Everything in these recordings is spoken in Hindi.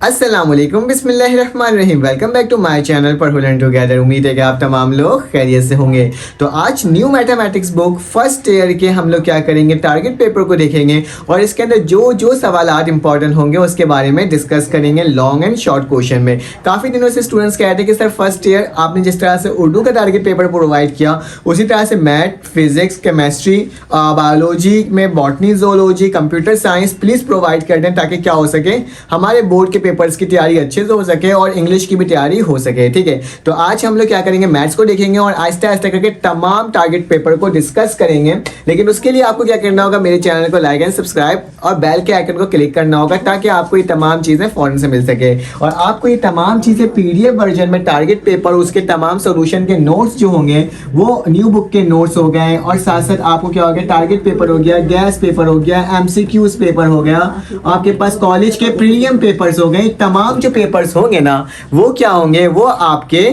अस्सलाम वालेकुम, बिस्मिल्लाहिर्रहमानिर्रहीम। Welcome back to my channel पर लर्न टुगेदर। उम्मीद है कि आप तमाम लोग खैरियत से होंगे। तो आज new mathematics book first year के हम लोग क्या करेंगे, टारगेट पेपर को देखेंगे और इसके अंदर जो जो सवालात इंपॉर्टेंट होंगे उसके बारे में डिस्कस करेंगे लॉन्ग एंड शॉर्ट क्वेश्चन में। काफ़ी दिनों से स्टूडेंट्स कहते हैं कि सर फर्स्ट ईयर आपने जिस तरह से उर्दू का टारगेट पेपर प्रोवाइड किया उसी तरह से मैथ, फिजिक्स, केमिस्ट्री, बायोलॉजी में botany, zoology, computer science please provide कर दें ताकि क्या हो सके, हमारे बोर्ड के पेपर्स की तैयारी अच्छे से हो सके और इंग्लिश की भी तैयारी हो सके। ठीक है, तो आज हम लोग क्या करेंगे, मैथ्स को देखेंगे और आहिस्ता आहिस्ता करके तमाम टारगेट पेपर को डिस्कस करेंगे। लेकिन उसके लिए आपको क्या करना होगा, मेरे चैनल को लाइक एंड सब्सक्राइब और बेल के आइकन को क्लिक करना होगा ताकि आपको ये तमाम चीज़ें फ़ौरन से मिल सके और आपको ये तमाम चीज़ें पीडीएफ वर्जन में टारगेट पेपर उसके तमाम सोल्यूशन के नोट्स जो होंगे वो न्यू बुक के नोट्स हो गए और साथ साथ आपको क्या हो गया, टारगेट पेपर हो गया, गैस पेपर हो गया, एमसीक्यूज पेपर हो गया, आपके पास कॉलेज के प्रीलियम पेपर्स हो गए। तमाम जो पेपर्स होंगे ना वो क्या होंगे, वो आपके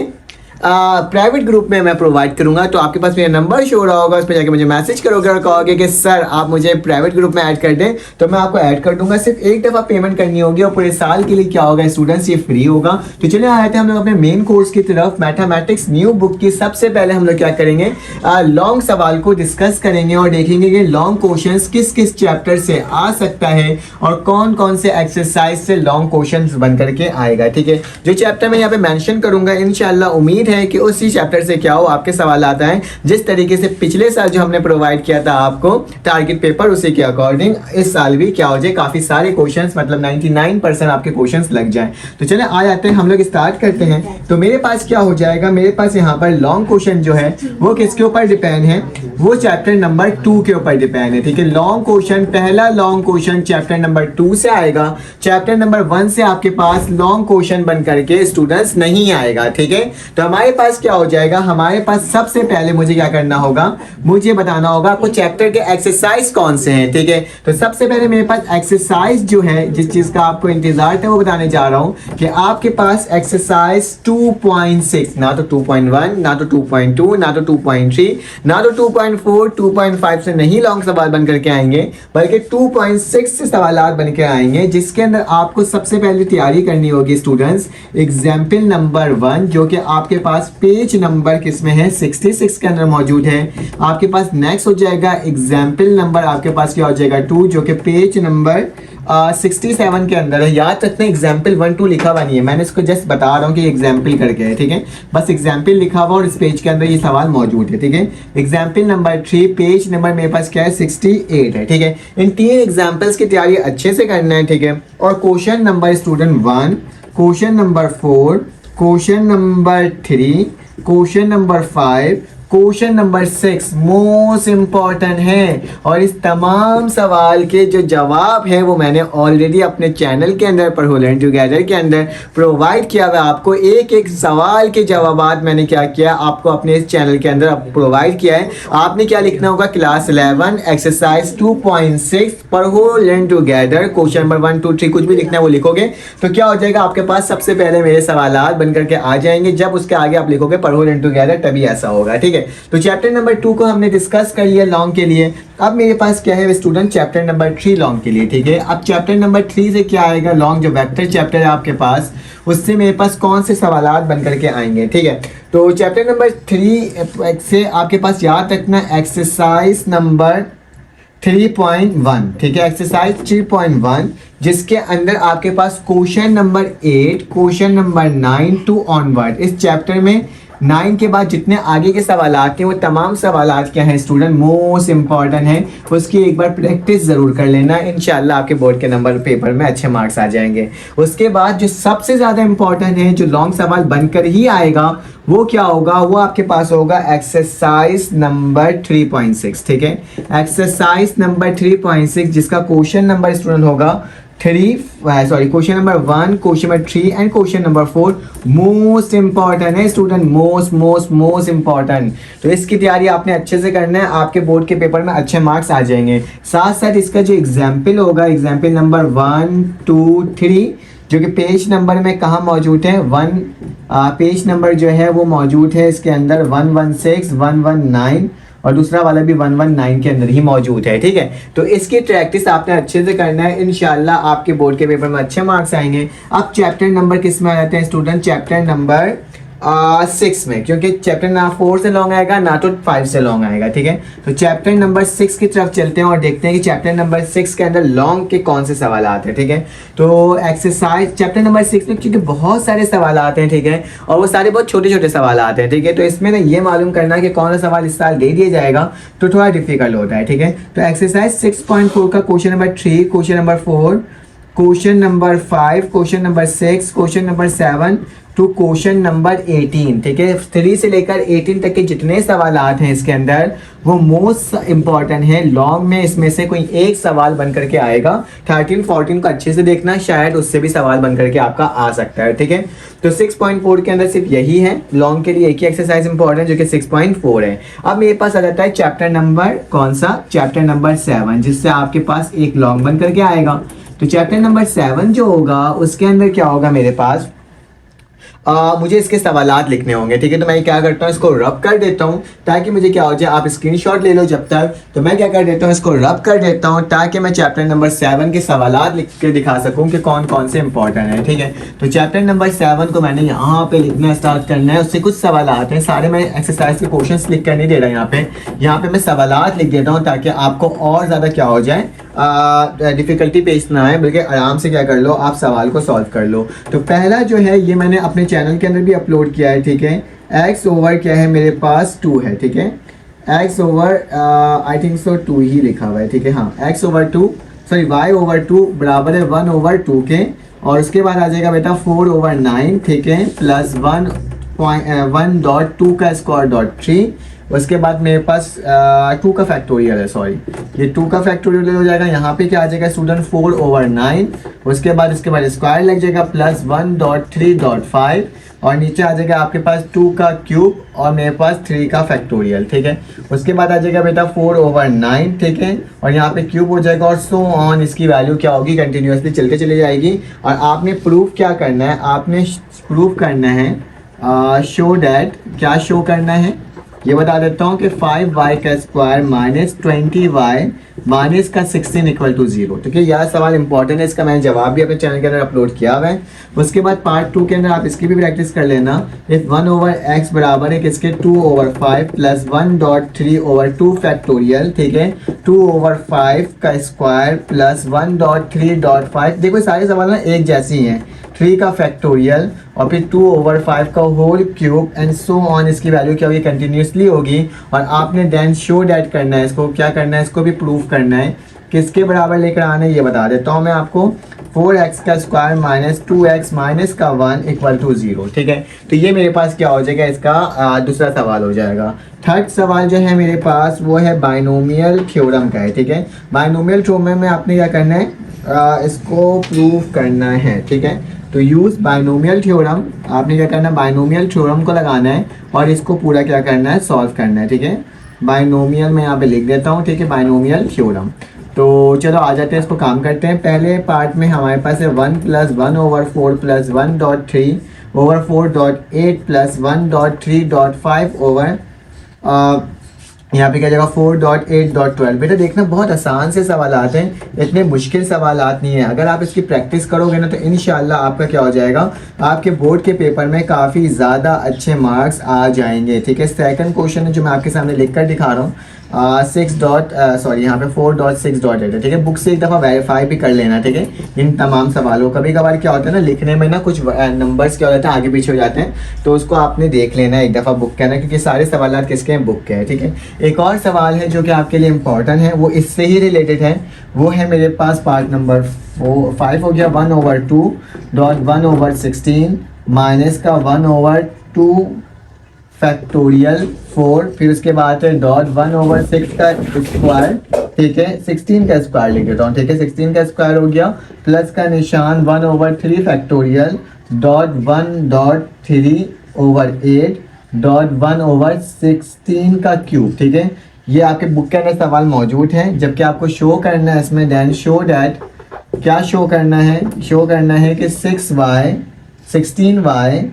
प्राइवेट ग्रुप में मैं प्रोवाइड करूंगा। तो आपके पास मेरा नंबर शो हो रहा होगा, उस पर जाके मुझे मैसेज करोगे और कहोगे कि सर आप मुझे प्राइवेट ग्रुप में ऐड कर दें, तो मैं आपको ऐड कर दूंगा। सिर्फ एक दफ़ा पेमेंट करनी होगी और पूरे साल के लिए क्या होगा, स्टूडेंट्स ये फ्री होगा। तो चलिए आए थे हम लोग अपने मेन कोर्स की तरफ, मैथमेटिक्स न्यू बुक की। सबसे पहले हम लोग क्या करेंगे, लॉन्ग सवाल को डिस्कस करेंगे और देखेंगे कि लॉन्ग क्वेश्चन किस किस चैप्टर से आ सकता है और कौन कौन से एक्सरसाइज से लॉन्ग क्वेश्चन बन करके आएगा। ठीक है, जो चैप्टर मैं यहाँ पे मेंशन करूंगा इंशाल्लाह उम्मीद है कि उसी चैप्टर से क्या हो आपके सवाल आता है, जिस तरीके से पिछले साल जो हमने प्रोवाइड किया था आपको टारगेट पेपर उसी के अकॉर्डिंग इस साल भी क्या हो जाए, काफी सारे क्वेश्चंस मतलब 99% आपके क्वेश्चंस लग जाएं। तो चले आ जाते हैं, हम लोग स्टार्ट करते हैं। तो मेरे पास क्या हो जाएगा, मेरे पास यहाँ पर लॉन्ग क्वेश्चन जो है वो किसके ऊपर डिपेंड है, वो चैप्टर नंबर 2 के ऊपर डिपेंड है। ठीक है, लॉन्ग क्वेश्चन, पहला लॉन्ग क्वेश्चन चैप्टर नंबर 2 से आएगा। चैप्टर नंबर 1 से आपके पास लॉन्ग क्वेश्चन बन करके स्टूडेंट्स नहीं आएगा। ठीक है, तो हमारे पास क्या हो जाएगा, हमारे पास सबसे पहले मुझे क्या करना होगा, मुझे बताना होगा आपको चैप्टर के एक्सरसाइज कौन से हैं। ठीक है, तो सबसे पहले मेरे पास एक्सरसाइज जो है, जिस चीज का आपको इंतजार था वो बताने जा रहा हूं कि आपके पास एक्सरसाइज 2.6, ना तो 2.1, ना तो 2.2, ना तो 2.3, ना तो 2.4, 2.5 से नहीं लॉन्ग सवाल बन करके आएंगे, बल्कि 2.6 से सवालात बन के आएंगे, जिसके अंदर आपको सबसे पहले तैयारी करनी होगी स्टूडेंट्स एग्जाम्पल नंबर 1, जो कि आपके पास पेज नंबर किसमें है, 66 के अंदर मौजूद है। आपके पास नेक्स्ट हो जाएगा एग्जाम्पल नंबर, आपके पास क्या हो जाएगा 2, जो कि पेज नंबर 67 के अंदर है। याद रखना एग्जाम्पल 1, 2 लिखा हुआ नहीं है, मैंने इसको जस्ट बता रहा हूँ कि एग्जाम्पल करके है। ठीक है, बस एग्जाम्पल लिखा हुआ और इस पेज के अंदर ये सवाल मौजूद है। ठीक है, एग्जाम्पल नंबर 3, पेज नंबर मेरे पास क्या है, 68 है। ठीक है, इन 3 एग्जाम्पल्स की तैयारी अच्छे से करना है। ठीक है, और question number student 1, question number 4, question number 3, question number 5, question number 6 most important है और इस तमाम सवाल के जो जवाब है वो मैंने ऑलरेडी अपने चैनल के अंदर पर लर्न टुगेदर के अंदर प्रोवाइड किया हुआ। आपको एक एक सवाल के जवाबात मैंने क्या किया, आपको अपने इस चैनल के अंदर प्रोवाइड किया है। आपने क्या लिखना होगा, क्लास 11 एक्सरसाइज 2.6 पर लर्न टुगेदर क्वेश्चन नंबर 1, 2, 3 कुछ भी लिखना है वो लिखोगे तो क्या हो जाएगा, आपके पास सबसे पहले मेरे सवालात बन करके आ जाएंगे। जब उसके आगे आप लिखोगे पर लर्न टुगेदर तभी ऐसा होगा। ठीक है, तो चैप्टर नंबर 2 को हमने डिस्कस कर लिया लॉन्ग के लिए। अब मेरे पास क्या है स्टूडेंट, चैप्टर नंबर 3 लॉन्ग के लिए। ठीक है, अब चैप्टर नंबर 3 से क्या आएगा, लॉन्ग जो वेक्टर चैप्टर है आपके पास, उससे मेरे पास कौन से सवालात बन करके आएंगे। ठीक है, तो चैप्टर नंबर 3 से आपके पास याद रखना एक्सरसाइज नंबर 3.1। ठीक है, एक्सरसाइज 3.1 जिसके अंदर आपके पास question number 8, question number 9 to onward, इस चैप्टर में 9 के बाद जितने आगे के सवालात हैं वो तमाम सवालात क्या हैं स्टूडेंट, मोस्ट इंपॉर्टेंट है। उसकी एक बार प्रैक्टिस ज़रूर कर लेना, इंशाल्लाह आपके बोर्ड के नंबर पेपर में अच्छे मार्क्स आ जाएंगे। उसके बाद जो सबसे ज़्यादा इंपॉर्टेंट है, जो लॉन्ग सवाल बनकर ही आएगा, वो क्या होगा, वो आपके पास होगा एक्सरसाइज नंबर 3.6। ठीक है, एक्सरसाइज नंबर 3.6 जिसका क्वेश्चन नंबर स्टूडेंट होगा question number 1, question number 3 and question number 4 most important है स्टूडेंट, मोस्ट इंपॉर्टेंट। तो इसकी तैयारी आपने अच्छे से करना है, आपके बोर्ड के पेपर में अच्छे मार्क्स आ जाएंगे। साथ साथ इसका जो एग्जाम्पल होगा, एग्जाम्पल नंबर 1, 2, 3 जो कि पेज नंबर में कहाँ मौजूद है, पेज नंबर जो है वो मौजूद है इसके अंदर 116, 119 और दूसरा वाला भी 119 के अंदर ही मौजूद है, ठीक है। तो इसकी प्रैक्टिस आपने अच्छे से करना है, इंशाल्लाह आपके बोर्ड के पेपर में अच्छे मार्क्स आएंगे। अब चैप्टर नंबर किस में आ जाते हैं स्टूडेंट, चैप्टर नंबर 6 में, क्योंकि चैप्टर ना 4 से लॉन्ग आएगा ना तो 5 से लॉन्ग आएगा, ठीक है। तो चैप्टर नंबर 6 की तरफ चलते हैं और देखते हैं कि चैप्टर नंबर 6 के अंदर लॉन्ग के कौन से सवाल आते हैं, ठीक है। तो एक्सरसाइज चैप्टर नंबर 6 में क्योंकि बहुत सारे सवाल आते हैं, ठीक है, और वो सारे बहुत छोटे छोटे सवाल आते हैं, ठीक है। तो इसमें ना ये मालूम करना कि कौन सा सवाल इस साल दे दिया जाएगा तो थोड़ा डिफिकल्ट होता है, ठीक है। तो एक्सरसाइज 6.4 का question number 3, question number 4, question number 5, question number 6, question number 7 to question number 18, ठीक है। 3 से लेकर 18 तक के जितने सवाल हैं इसके अंदर वो मोस्ट इंपॉर्टेंट है। लॉन्ग में इसमें से कोई एक सवाल बन करके आएगा। 13 14 को अच्छे से देखना, शायद उससे भी सवाल बन करके आपका आ सकता है, ठीक है। तो 6.4 के अंदर सिर्फ यही है, लॉन्ग के लिए एक ही एक्सरसाइज इंपॉर्टेंट जो कि 6.4 है। अब मेरे पास आ जाता है चैप्टर नंबर कौन सा, चैप्टर नंबर 7, जिससे आपके पास एक लॉन्ग बन करके आएगा। तो चैप्टर नंबर 7 जो होगा उसके अंदर क्या होगा मेरे पास, मुझे इसके सवालात लिखने होंगे, ठीक है। तो मैं क्या करता हूँ, इसको रब कर देता हूँ ताकि मुझे क्या हो जाए, आप स्क्रीनशॉट ले लो जब तक। तो मैं क्या कर देता हूँ, इसको रब कर देता हूँ ताकि मैं चैप्टर नंबर 7 के सवालात लिख के दिखा सकूँ कि कौन कौन से इंपॉर्टेंट है, ठीक है। तो चैप्टर नंबर 7 को मैंने यहाँ पे लिखना स्टार्ट करना है। उससे कुछ सवाल आते हैं, सारे मैं एक्सरसाइज के क्वेश्चन लिख कर नहीं दे रहा यहाँ पे मैं सवालात लिख देता हूँ ताकि आपको और ज़्यादा क्या हो जाए, डिफ़िकल्टी पेश ना आए, बल्कि आराम से क्या कर लो, आप सवाल को सॉल्व कर लो। तो पहला जो है ये मैंने अपने चैनल के अंदर भी अपलोड किया है, ठीक है। x ओवर क्या है मेरे पास 2 है, ठीक है। x over I think so 2 ही लिखा हुआ है, ठीक है। हाँ, x over 2 sorry y over 2 बराबर है 1 ओवर 2 के, और उसके बाद आ जाएगा बेटा 4 ओवर 9, ठीक है, प्लस 1.2 का स्क्वायर डॉट 3। उसके बाद मेरे पास 2 का फैक्टोरियल है, सॉरी ये 2 का फैक्टोरियल हो जाएगा। यहाँ पे क्या आ जाएगा स्टूडेंट 4 ओवर 9, उसके बाद स्क्वायर लग जाएगा प्लस 1.3.5, और नीचे आ जाएगा आपके पास 2 का क्यूब और मेरे पास 3 का फैक्टोरियल, ठीक है। उसके बाद आ जाएगा बेटा 4 ओवर 9, ठीक है, और यहाँ पे क्यूब हो जाएगा और सो ऑन, इसकी वैल्यू क्या होगी, कंटिन्यूसली चलते चली जाएगी। और आपने प्रूफ क्या करना है, आपने प्रूफ करना है शो डैट, क्या शो करना है ये बता देता हूँ कि 5y का स्क्वायर माइनस 20y माइनस का 16 इक्वल टू 0, ठीक है। यह सवाल इंपॉर्टेंट है, इसका मैंने जवाब भी अपने चैनल के अंदर अपलोड किया हुआ है। उसके बाद पार्ट 2 के अंदर आप इसकी भी प्रैक्टिस कर लेना। इफ 1 ओवर x बराबर है किसके 2 ओवर 5 प्लस 1.3 ओवर 2 फैक्टोरियल, ठीक है, 2 ओवर 5 का स्क्वायर प्लस 1.3.5। देखो सारे सवाल ना एक जैसे ही हैं, 3 का फैक्टोरियल और फिर 2 ओवर 5 का whole cube and so on, इसकी वैल्यू क्या होगी, कंटिन्यूसली होगी। और आपने देन शो डैट करना है, इसको क्या करना है, इसको भी प्रूफ करना है। किसके बराबर लेकर आना है ये बता देता हूँ मैं आपको, 4x का स्क्वायर माइनस 2x माइनस का 1 इक्वल टू 0, ठीक है। तो ये मेरे पास क्या हो जाएगा, इसका दूसरा सवाल हो जाएगा। थर्ड सवाल जो है मेरे पास वो है बाइनोमियल थ्योरम का है, ठीक है। बाइनोमियल थ्योरम में आपने क्या करना है, इसको प्रूफ करना है, ठीक है। तो यूज़ बाइनोमियल थ्योरम, आपने क्या करना है, बाइनोमियल थ्योरम को लगाना है और इसको पूरा क्या करना है, सॉल्व करना है, ठीक है। बाइनोमियल में यहाँ पे लिख देता हूँ, ठीक है, बाइनोमियल थ्योरम। तो चलो आ जाते हैं, इसको काम करते हैं। पहले पार्ट में हमारे पास है 1 plus 1 over 4 plus 1.3 over 4.8 plus 1.3.5 over यहाँ पे क्या जगह 4.8.12। बेटा देखना बहुत आसान से सवाल आते हैं, इतने मुश्किल सवाल नहीं है। अगर आप इसकी प्रैक्टिस करोगे ना तो इंशाल्लाह आपका क्या हो जाएगा, आपके बोर्ड के पेपर में काफ़ी ज़्यादा अच्छे मार्क्स आ जाएंगे, ठीक है। सेकंड क्वेश्चन है जो मैं आपके सामने लिख कर दिखा रहा हूँ, 4.6 है, ठीक है। बुक से एक दफ़ा वेरीफाई भी कर लेना, ठीक है, इन तमाम सवालों। कभी कभार क्या होता है ना, लिखने में ना कुछ नंबर्स क्या हो जाते हैं आगे पीछे हो जाते हैं, तो उसको आपने देख लेना है एक दफ़ा बुक का ना, क्योंकि सारे सवाल किसके हैं, बुक के हैं, ठीक है। एक और सवाल है जो कि आपके लिए इम्पॉर्टेंट है, वो इससे ही रिलेटेड है, वो है मेरे पास पार्ट नंबर 5 हो गया 1 ओवर 2 डॉट 1 ओवर 16 माइनस का 1 ओवर 2 फैक्टोरियल 4, फिर उसके बाद है डॉट 1 ओवर 6 का स्क्वायर, ठीक है, 16 का स्क्वायर लिख देता हूँ, ठीक है, 16 का स्क्वायर हो गया प्लस का निशान 1 over 3 factorial dot 1.3 over 8 dot 1 over 16 का क्यूब, ठीक है। ये आपके बुक के अंदर सवाल मौजूद है। जबकि आपको शो करना है इसमें, देन शो डैट, क्या शो करना है, शो करना है कि 16y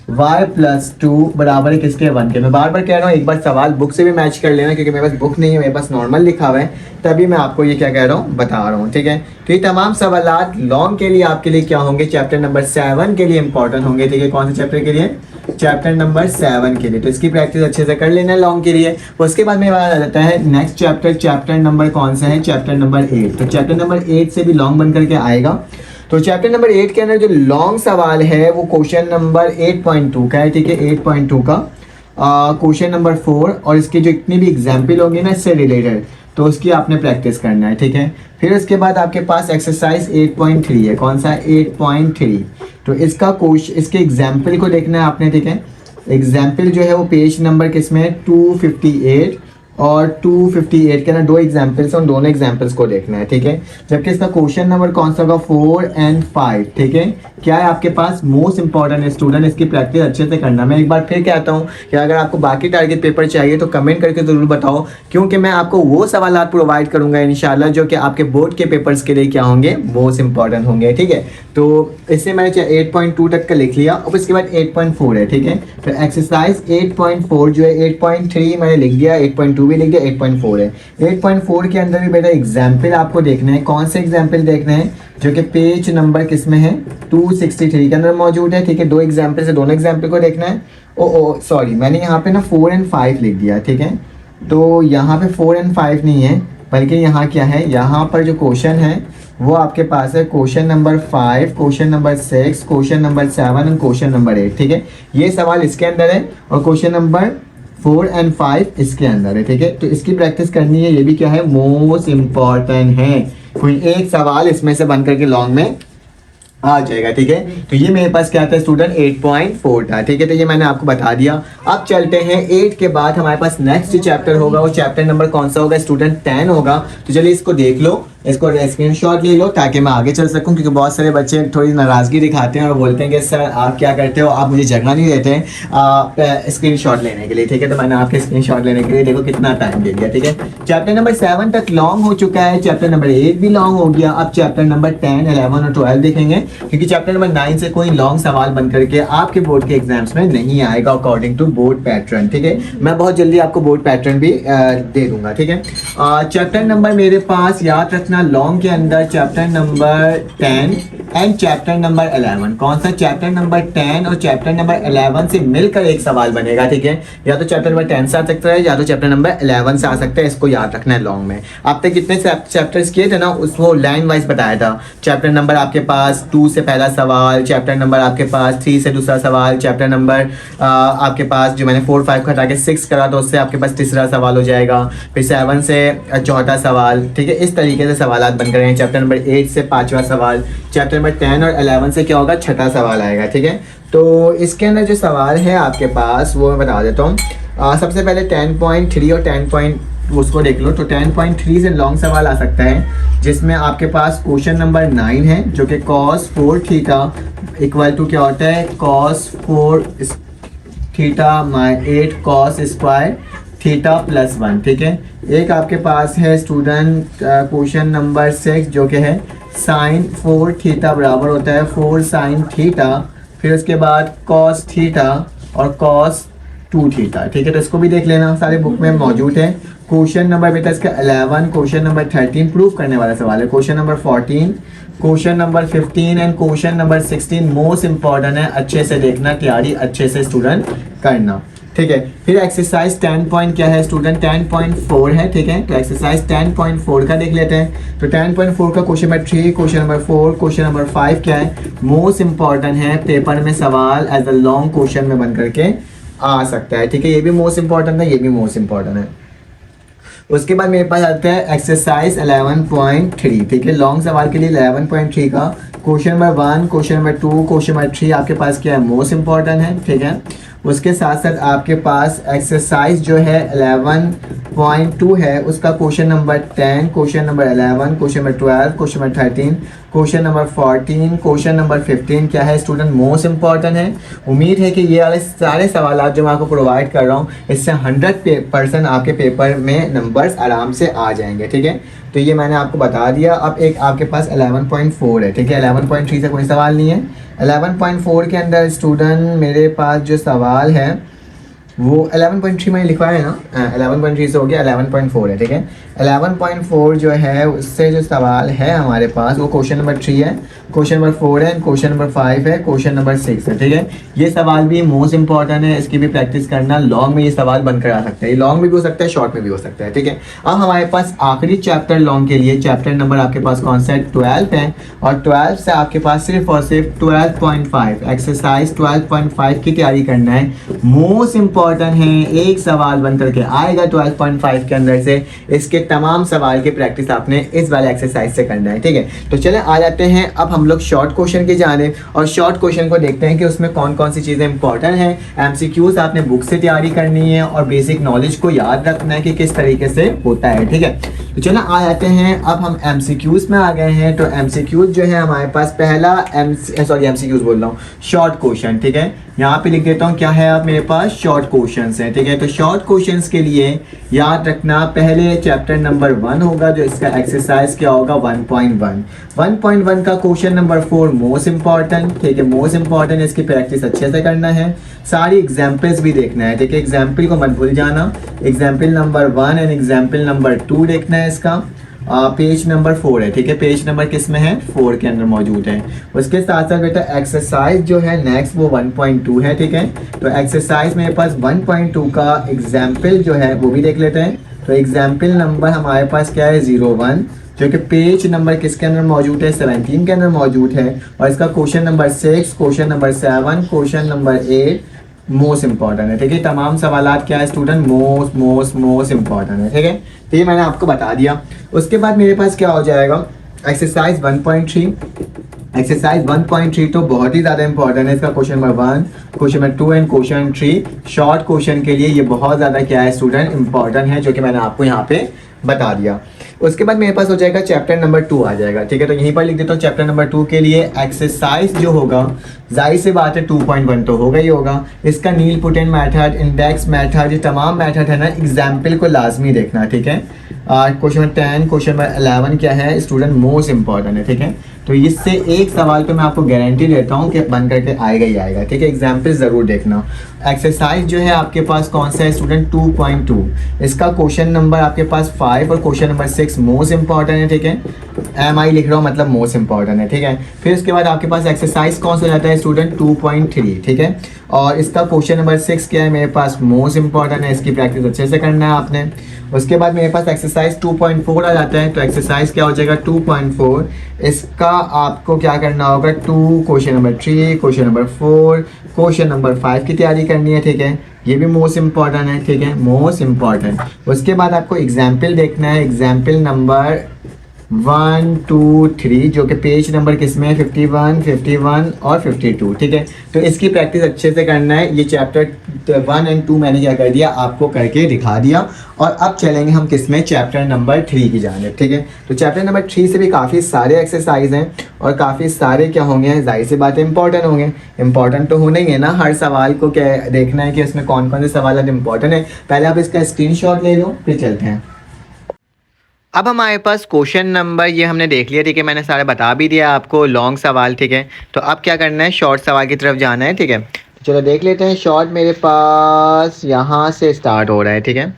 y प्लस 2 बराबर है किसके, 1 के। मैं बार बार कह रहा हूँ एक बार सवाल बुक से भी मैच कर लेना, क्योंकि मेरे पास बुक नहीं है, मेरे पास नॉर्मल लिखा हुआ है, तभी मैं आपको ये क्या कह रहा हूँ बता रहा हूँ, ठीक है। तो ये तमाम सवालात लॉन्ग के लिए आपके लिए क्या होंगे, चैप्टर नंबर 7 के लिए इंपॉर्टेंट होंगे, ठीक है। कौन से चैप्टर के लिए, चैप्टर नंबर 7 के लिए। तो इसकी प्रैक्टिस अच्छे से कर लेना लॉन्ग के लिए। उसके बाद मेरे पास आ जाता है नेक्स्ट चैप्टर, चैप्टर नंबर कौन सा है, चैप्टर नंबर 8। तो चैप्टर नंबर 8 से भी लॉन्ग बन करके आएगा। तो चैप्टर नंबर 8 के अंदर जो लॉन्ग सवाल है वो क्वेश्चन नंबर 8.2 का है, ठीक है। 8.2 का क्वेश्चन नंबर 4 और इसके जो इतनी भी एग्जाम्पल होंगे ना इससे रिलेटेड, तो उसकी आपने प्रैक्टिस करना है, ठीक है। फिर उसके बाद आपके पास एक्सरसाइज 8.3 है। कौन सा, 8.3। तो इसका क्वेश्चन, इसके एग्जाम्पल को देखना है आपने, ठीक है। एग्जाम्पल जो है वो पेज नंबर किसमें है, 258 और 258 के ना 2 एग्जाम्पल्स, उन दोनों एग्जाम्पल्स को देखना है, ठीक है। जबकि इसका क्वेश्चन नंबर कौन सा होगा, 4 और 5, ठीक है। क्या है आपके पास, मोस्ट इंपॉर्टेंट है स्टूडेंट, इसकी प्रैक्टिस अच्छे से करना। मैं एक बार फिर कहता हूँ कि अगर आपको बाकी टारगेट पेपर चाहिए तो कमेंट करके ज़रूर बताओ, क्योंकि मैं आपको वो सवाल प्रोवाइड करूँगा इंशाल्लाह जो कि आपके बोर्ड के पेपर्स के लिए क्या होंगे, मोस्ट इंपॉर्टेंट होंगे, ठीक है। तो इससे मैंने 8.2 तक का लिख लिया, और उसके बाद 8.4 है, ठीक है। तो एक्सरसाइज 8.4 जो है, 8.3 मैंने लिख दिया, 8.2 भी लिख दिया, 8.4 है। 8.4 के अंदर भी बेटा एग्जाम्पल आपको देखना है। कौन से एग्जाम्पल देखने हैं, जो कि पेज नंबर किसमें है, 263 के अंदर मौजूद है, ठीक है। 2 एग्जाम्पल से दोनों एग्जाम्पल को देखना है। ओ सॉरी, मैंने यहाँ पे ना 4 और 5 लिख दिया, ठीक है। तो यहाँ पे 4 और 5 नहीं है, बल्कि यहाँ क्या है, यहाँ पर जो क्वेश्चन है वो आपके पास है question number 5, question number 6, question number 7 और क्वेश्चन नंबर 8, ठीक है। ये सवाल इसके अंदर है और क्वेश्चन नंबर 4 और 5 इसके अंदर है, ठीक है। तो इसकी प्रैक्टिस करनी है, ये भी क्या है, मोस्ट इम्पॉर्टेंट है। कोई एक सवाल इसमें से बन करके लॉन्ग में आ जाएगा, ठीक है। तो ये मेरे पास क्या था स्टूडेंट, 8.4 था, ठीक है। तो ये मैंने आपको बता दिया। अब चलते हैं 8 के बाद हमारे पास नेक्स्ट चैप्टर होगा, वो चैप्टर नंबर कौन सा होगा स्टूडेंट, 10 होगा। तो चलिए इसको देख लो, इसको स्क्रीनशॉट ले लो ताकि मैं आगे चल सकूं, क्योंकि बहुत सारे बच्चे थोड़ी नाराज़गी दिखाते हैं और बोलते हैं कि सर आप क्या करते हो, आप मुझे जगह नहीं देते स्क्रीनशॉट लेने के लिए, ठीक है। तो मैंने आपके स्क्रीनशॉट लेने के लिए देखो कितना टाइम दे दिया, ठीक है। चैप्टर नंबर 7 तक लॉन्ग हो चुका है, चैप्टर नंबर 8 भी लॉन्ग हो गया। अब चैप्टर नंबर 10, 11 और 12 देखेंगे, क्योंकि चैप्टर नंबर 9 से कोई लॉन्ग सवाल बन करके आपके बोर्ड के एग्जाम्स में नहीं आएगा अकॉर्डिंग टू बोर्ड पैटर्न, ठीक है। मैं बहुत जल्दी आपको बोर्ड पैटर्न भी दे दूंगा, ठीक है। चैप्टर नंबर मेरे पास याद रखना लॉन्ग के अंदर, chapter number 10 and chapter number 11। कौन सा, चैप्टर नंबर 10 और चैप्टर नंबर 11 से मिलकर एक सवाल बनेगा, ठीक है। या तो चैप्टर नंबर 10 से आ सकता है या तो चैप्टर नंबर 11 से आ सकता है, इसको याद रखना है लॉन्ग में। आप तक कितने चैप्टर्स किए थे ना, उसको लाइन वाइज बताया था। चैप्टर नंबर आपके पास 2 से पहला सवाल, चैप्टर नंबर आपके पास 3 से दूसरा सवाल, चैप्टर नंबर आपके पास जो मैंने 4, 5 हटा के 6 करा तो उससे आपके पास तीसरा सवाल हो जाएगा, फिर 7 से चौथा सवाल, ठीक है। इस तरीके से सवाल बन कर रहे हैं। चैप्टर नंबर 8 से 5वां सवाल, चैप्टर नंबर 10 और 11 से क्या होगा, 6ठा सवाल आएगा, ठीक है। तो इसके अंदर जो सवाल है आपके पास वो मैं बता देता हूँ। सबसे पहले 10.3 और 10. उसको देख लो। तो 10.3 से लॉन्ग सवाल आ सकता है, जिसमें आपके पास क्वेश्चन नंबर 9 है, जो कि cos 4 थीटा इक्वल टू क्या होता है, cos 4 थीटा माई 8 cos स्क्वायर थीटा प्लस 1, ठीक है। एक आपके पास है स्टूडेंट क्वेश्चन नंबर 6, जो कि है साइन 4 थीटा बराबर होता है 4 साइन थीटा, फिर उसके बाद cos थीटा और cos 2 थीटा, ठीक है। तो इसको भी देख लेना, सारे बुक में मौजूद है। क्वेश्चन नंबर बेटा इसका 11, क्वेश्चन नंबर 13 प्रूफ करने वाला सवाल है, question number 14, question number 15 and question number 16 most important है, अच्छे से देखना, तैयारी अच्छे से स्टूडेंट करना, ठीक है। फिर एक्सरसाइज 10 पॉइंट क्या है स्टूडेंट, 10.4 है, ठीक है। तो एक्सरसाइज 10.4 का देख लेते हैं। तो 10.4 का question number 3, question number 4, question number 5 क्या है, मोस्ट इंपॉर्टेंट है, पेपर में सवाल एज अ लॉन्ग क्वेश्चन में बन करके आ सकता है, ठीक है। ये भी मोस्ट इंपॉर्टेंट है, ये भी मोस्ट इंपॉर्टेंट है। उसके बाद मेरे पास आता है एक्सरसाइज 11.3, ठीक है। लॉन्ग सवाल के लिए 11.3 का question number 1, question number 2, question number 3 आपके पास क्या है, मोस्ट इंपॉर्टेंट है, ठीक है। उसके साथ साथ आपके पास एक्सरसाइज जो है 11.2 है, उसका question number 10, question number 11, question number 12, question number 13, question number 14, question number 15 क्या है स्टूडेंट, मोस्ट इंपॉर्टेंट है। उम्मीद है कि ये वाले सारे सवाल जो मैं आपको प्रोवाइड कर रहा हूँ, इससे 100% आपके पेपर में नंबर्स आराम से आ जाएंगे, ठीक है। तो ये मैंने आपको बता दिया। अब एक आपके पास 11.4 है, ठीक है। 11.3 से कोई सवाल नहीं है। 11.4 के अंदर स्टूडेंट मेरे पास जो सवाल है वो 11.3 मैंने लिखवाया है ना, 11.3 से हो गया 11.4 है, ठीक है। 11.4 जो है उससे जो सवाल है हमारे पास वो क्वेश्चन नंबर 3 है, क्वेश्चन नंबर 4 है, क्वेश्चन नंबर 5 है, क्वेश्चन नंबर 6 है, ठीक है। ये सवाल भी मोस्ट इंपॉर्टेंट है, इसकी भी प्रैक्टिस करना। लॉन्ग में ये सवाल बनकर आ सकता है, ये लॉन्ग में भी हो सकता है, शॉर्ट में भी हो सकता है, ठीक है। अब हमारे पास आखिरी चैप्टर लॉन्ग के लिए चैप्टर नंबर आपके पास कौन सा है, 12 है। और 12 से आपके पास सिर्फ और सिर्फ 12.5 एक्सरसाइज 12.5 की तैयारी करना है। मोस्ट इंपॉर्टेंट है, एक सवाल बन करके आएगा 12.5 के अंदर से, इसके तमाम सवाल की प्रैक्टिस आपने इस वाले एक्सरसाइज से करना है, ठीक है। तो चले आ जाते हैं अब हम लोग शॉर्ट क्वेश्चन की जानिब, और शॉर्ट क्वेश्चन को देखते हैं कि उसमें कौन कौन सी चीज़ें इंपॉर्टेंट हैं। एमसीक्यूज आपने बुक से तैयारी करनी है और बेसिक नॉलेज को याद रखना है कि किस तरीके से होता है, ठीक है। तो चलो आ जाते हैं, अब हम एमसीक्यूज में आ गए हैं। तो एमसीक्यूज जो है हमारे पास पहला एमसीक्यूज बोल रहा हूँ, शॉर्ट क्वेश्चन, ठीक है। यहाँ पे लिख देता हूँ क्या है, अब मेरे पास शॉर्ट क्वेश्चंस है, ठीक है। तो शॉर्ट क्वेश्चंस के लिए याद रखना, पहले चैप्टर नंबर 1 होगा जो इसका एक्सरसाइज क्या होगा 1.1। 1.1 का क्वेश्चन नंबर 4 मोस्ट इंपॉर्टेंट, ठीक है। मोस्ट इंपॉर्टेंट, इसकी प्रैक्टिस अच्छे से करना है, सारी एग्जाम्पल्स भी देखना है, ठीक है। एग्जाम्पल को मत भूल जाना, example number 1 and example number 2 देखना है। इसका पेज नंबर 4 है, ठीक है। पेज नंबर किस में है, 4 के अंदर मौजूद है। उसके साथ साथ बेटा एक्सरसाइज जो है नेक्स्ट वो 1.2 है, ठीक है। तो एक्सरसाइज मेरे पास 1.2 का एग्जाम्पल जो है वो भी देख लेते हैं। तो एग्जाम्पल नंबर हमारे पास क्या है 01, जो कि पेज नंबर किसके अंदर मौजूद है, 17 के अंदर मौजूद है। और इसका question number 6, question number 7, question number 8 most important है, ठीक है। तमाम सवालात क्या है स्टूडेंट, मोस्ट इंपॉर्टेंट है, ठीक है। तो ये मैंने आपको बता दिया। उसके बाद मेरे पास क्या हो जाएगा, एक्सरसाइज 1.3। एक्सरसाइज 1.3 तो बहुत ही ज़्यादा इंपॉर्टेंट है। इसका question number 1, question number 2 and question 3 short question के लिए ये बहुत ज़्यादा क्या है स्टूडेंट, इंपॉर्टेंट है, जो कि मैंने आपको यहाँ पे बता दिया। उसके बाद मेरे पास हो जाएगा चैप्टर नंबर 2 आ जाएगा, ठीक है। तो यहीं पर लिख देता हूँ चैप्टर नंबर 2 के लिए एक्सरसाइज जो होगा, जाहिर सी बात है 2.1 तो होगा ही होगा। इसका नील पुटेन मेथड, इंडेक्स मेथड, ये तमाम मेथड है ना, एग्जाम्पल को लाजमी देखना, ठीक है। क्वेश्चन नंबर 10, क्वेश्चन नंबर 11 क्या है स्टूडेंट, मोस्ट इंपॉर्टेंट है, ठीक है। तो इससे एक सवाल पे मैं आपको गारंटी देता हूँ कि बन करके आएगा ही आएगा, ठीक है। एग्जाम्पल ज़रूर देखना। एक्सरसाइज जो है आपके पास कौन सा है स्टूडेंट, 2.2। इसका क्वेश्चन नंबर आपके पास 5 और क्वेश्चन नंबर 6 मोस्ट इंपॉर्टेंट है, ठीक है। MI लिख रहा हूँ मतलब मोस्ट इंपॉर्टेंट है, ठीक है। फिर उसके बाद आपके पास एक्सरसाइज कौन सा जाता है स्टूडेंट, 2.3, ठीक है। और इसका क्वेश्चन नंबर 6 क्या है मेरे पास, मोस्ट इंपॉर्टेंट है, इसकी प्रैक्टिस अच्छे से करना है आपने। उसके बाद मेरे पास एक्सरसाइज 2.4 आ जाता है। तो एक्सरसाइज क्या हो जाएगा 2.4, इसका आपको क्या करना होगा, 2, question number 3, question number 4, question number 5 की तैयारी करनी है, ठीक है। ये भी मोस्ट इंपॉर्टेंट है, ठीक है, मोस्ट इंपॉर्टेंट। उसके बाद आपको एग्जाम्पल देखना है, एग्जाम्पल नंबर 1, 2, 3, जो कि पेज नंबर किसमें है 51, 51 और 52, ठीक है। तो इसकी प्रैक्टिस अच्छे से करना है। ये चैप्टर 1 एंड 2 मैंने क्या कर दिया, आपको करके दिखा दिया। और अब चलेंगे हम किसमें, चैप्टर नंबर 3 की जानिब, ठीक है। तो चैप्टर नंबर 3 से भी काफ़ी सारे एक्सरसाइज हैं और काफ़ी सारे क्या होंगे, जाहिर सी बात है इंपॉर्टेंट होंगे। इंपॉर्टेंट तो होने ही है ना, हर सवाल को क्या देखना है कि इसमें कौन कौन से सवाल इंपॉर्टेंट है। पहले आप इसका स्क्रीनशॉट ले लो, फिर चलते हैं। अब हमारे पास क्वेश्चन नंबर ये हमने देख लिया, ठीक है। मैंने सारा बता भी दिया आपको, लॉन्ग सवाल, ठीक है। तो अब क्या करना है, शॉर्ट सवाल की तरफ जाना है, ठीक है। चलो देख लेते हैं। शॉर्ट मेरे पास यहाँ से स्टार्ट हो रहा है, ठीक है।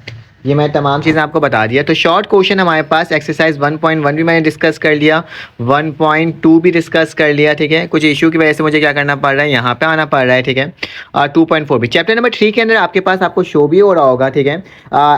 ये मैं तमाम चीज़ें आपको बता दिया। तो शॉर्ट क्वेश्चन हमारे पास एक्सरसाइज 1.1 भी मैंने डिस्कस कर लिया, 1.2 भी डिस्कस कर लिया, ठीक है। कुछ इशू की वजह से मुझे क्या करना पड़ रहा है, यहाँ पे आना पड़ रहा है, ठीक है। 2.4 भी चैप्टर नंबर 3 के अंदर आपके पास आपको शो भी हो रहा होगा, ठीक है।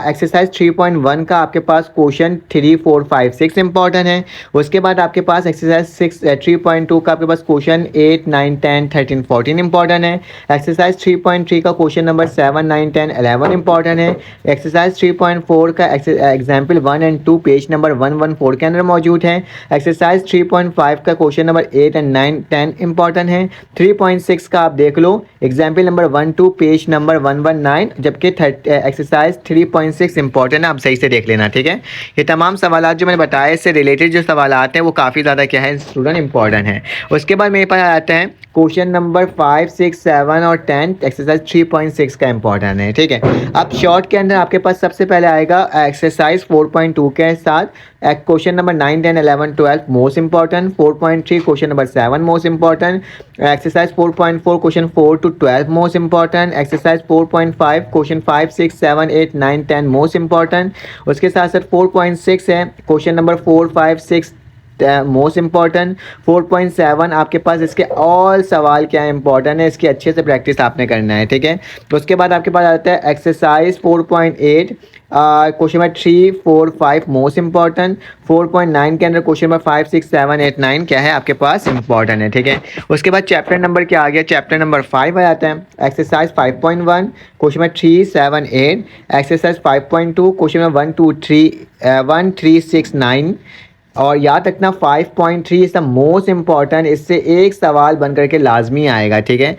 एक्सरसाइज 3.1 का आपके पास क्वेश्चन 3, 4, 5, 6 इंपॉर्टेंट है। उसके बाद आपके पास एक्सरसाइज 3.2 का आपके पास क्वेश्चन 8, 9, 10, 13, 14 इंपॉर्टेंट है। एक्सरसाइज 3.3 का क्वेश्चन नंबर 7, 9, 10, 11 इंपॉर्टेंट है। एक्सरसाइज 3.4 का एग्जाम्पल 1 एंड 2 पेज नंबर 114 के अंदर मौजूद है। एक्सरसाइज 3.5 का क्वेश्चन नंबर 8 एंड 9, 10 इंपॉर्टेंट है। 3.6 का आप देख लो, एग्जाम्पल नंबर 1, 2 पेज नंबर 119, जबकि एक्सरसाइज 3.6 इंपॉर्टेंट है, आप सही से देख लेना, ठीक है। ये तमाम सवाल जो मैंने बताया इससे रिलेटेड जो सवाल हैं वो काफ़ी ज़्यादा क्या है स्टूडेंट इंपॉर्टेंट है। उसके बाद मेरे पास आते हैं क्वेश्चन नंबर 5, 6, 7 और 10 एक्सरसाइज 3.6 का इंपॉर्टेंट है, ठीक है। अब शॉर्ट के अंदर आपके पास सबसे पहले आएगा एक्सरसाइज 4.2 के साथ question number 9, 10, 11, 12 most important, 4.3 question number 7 most important, exercise 4.4 question 4 to 12 most important, exercise 4.5 question 5, 6, 7, 8, 9, 10 most important. उसके साथ साथ 4.6 है क्वेश्चन नंबर 4, 5, 6 मोस्ट इंपॉर्टेंट। 4.7 आपके पास इसके ऑल सवाल क्या इंपॉर्टेंट है, इसकी अच्छे से प्रैक्टिस आपने करना है, ठीक है। तो उसके बाद आपके पास आता है exercise 4.8 question number 3, 4, 5 most important. 4.9 के अंदर क्वेश्चन नंबर 5, 6, 7, 8, 9 क्या है आपके पास इंपॉर्टेंट है, ठीक है। उसके बाद चैप्टर नंबर क्या आ गया, चैप्टर नंबर 5 आ जाता है। Exercise 5.1 question number 3, 7, 8, exercise 5.2 question number 1, 2, 3, 3, 6, 9 और याद रखना 5.3 इज द मोस्ट इंपॉर्टेंट, इससे एक सवाल बन करके लाजमी आएगा, ठीक है।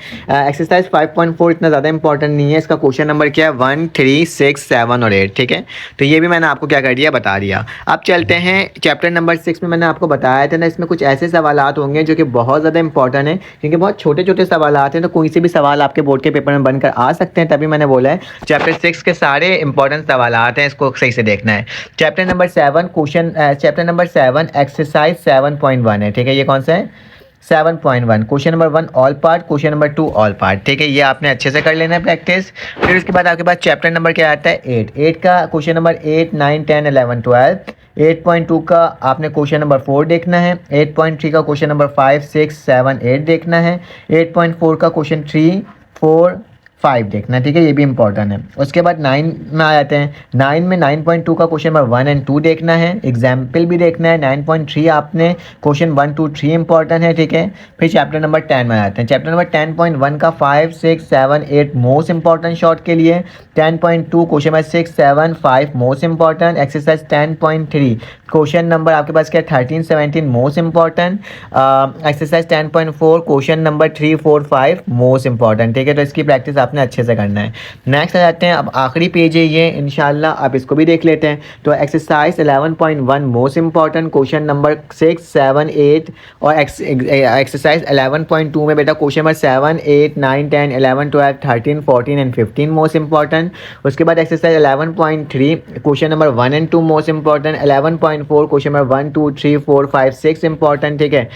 एक्सरसाइज 5.4 इतना ज़्यादा इंपॉर्टेंट नहीं है, इसका क्वेश्चन नंबर क्या है 1, 3, 6, 7 और 8, ठीक है। तो ये भी मैंने आपको क्या कर दिया, बता दिया। अब चलते हैं चैप्टर नंबर 6 में। मैंने आपको बताया था ना, इसमें कुछ ऐसे सवाल होंगे जो कि बहुत ज़्यादा इंपॉर्टेंट है, क्योंकि बहुत छोटे छोटे सवाल हैं, तो कोई से भी सवाल आपके बोर्ड के पेपर में बनकर आ सकते हैं। तभी मैंने बोला है चैप्टर 6 के सारे इंपॉर्टेंट सवाल हैं, इसको सही से देखना है। Chapter number 7 chapter number 7 exercise 7.1 है, ठीक है। ये कौन सा है, 7.1 question number 1 all part, question number 2 all part, ठीक है। ये आपने अच्छे से कर लेना है प्रैक्टिस। फिर उसके बाद आपके पास चैप्टर नंबर क्या आता है 8 का क्वेश्चन नंबर 8, 9, 10, 11, 12। 8.2 का आपने क्वेश्चन नंबर 4 देखना है। 8.3 का क्वेश्चन नंबर 5, 6, 7, 8 देखना है। 8.4 का क्वेश्चन 3, 4, 5 देखना है, ठीक है। ये भी इंपॉर्टेंट है। उसके बाद 9 में आ जाते हैं। 9 में 9.2 का क्वेश्चन नंबर 1 और 2 देखना है, एग्जाम्पल भी देखना है। 9.3 आपने क्वेश्चन 1, 2, 3 इंपॉर्टेंट है, ठीक है। फिर चैप्टर नंबर 10 में आते हैं। चैप्टर नंबर 10.1 का 5, 6, 7, 8 मोस्ट इंपॉर्टेंट शॉर्ट के लिए। 10.2 question number 6, 7, 5 most important. Exercise 10.3 question number आपके पास क्या 13, 17 most important. Exercise 10.4 question number 3, 4, 5 most important, ठीक है। तो इसकी प्रैक्टिस आपने अच्छे से करना है। नेक्स्ट आ जाते हैं, अब आखिरी पेज है ये, इंशाल्लाह आप इसको भी देख लेते हैं। तो exercise 11.1 most important question number 6, 7, 8 और एक्सरसाइज 11.2 में बेटा question number 7, 8, 9, 10, 11, 12, 13, 14 and 15 most important. उसके बाद एक्सरसाइज 11.3 क्वेश्चन नंबर 1 और 2 most important. 11.4 question number 1, 2, 3, 4, 5, 6 important, ठीक है।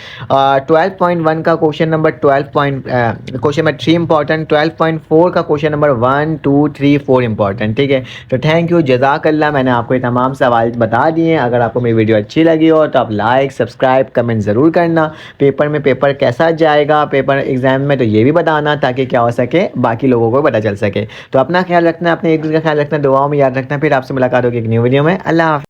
12.1 का question number question number 3 important. 12.4 का क्वेश्चन नंबर 1, 2, 3, 4 इंपॉर्टेंट, ठीक है। तो थैंक यू, जज़ाकल्लाह। मैंने आपको ये तमाम सवाल बता दिए हैं। अगर आपको मेरी वीडियो अच्छी लगी हो तो आप लाइक, सब्सक्राइब, कमेंट ज़रूर करना। पेपर कैसा जाएगा पेपर एग्जाम में, तो ये भी बताना, ताकि क्या हो सके बाकी लोगों को पता चल सके। तो अपना ख्याल रखना, अपने एक दूसरे का ख्याल रखना, दुआओं में याद रखना। फिर आपसे मुलाकात होगी एक न्यू वीडियो में। अल्लाह हाफ़िज़।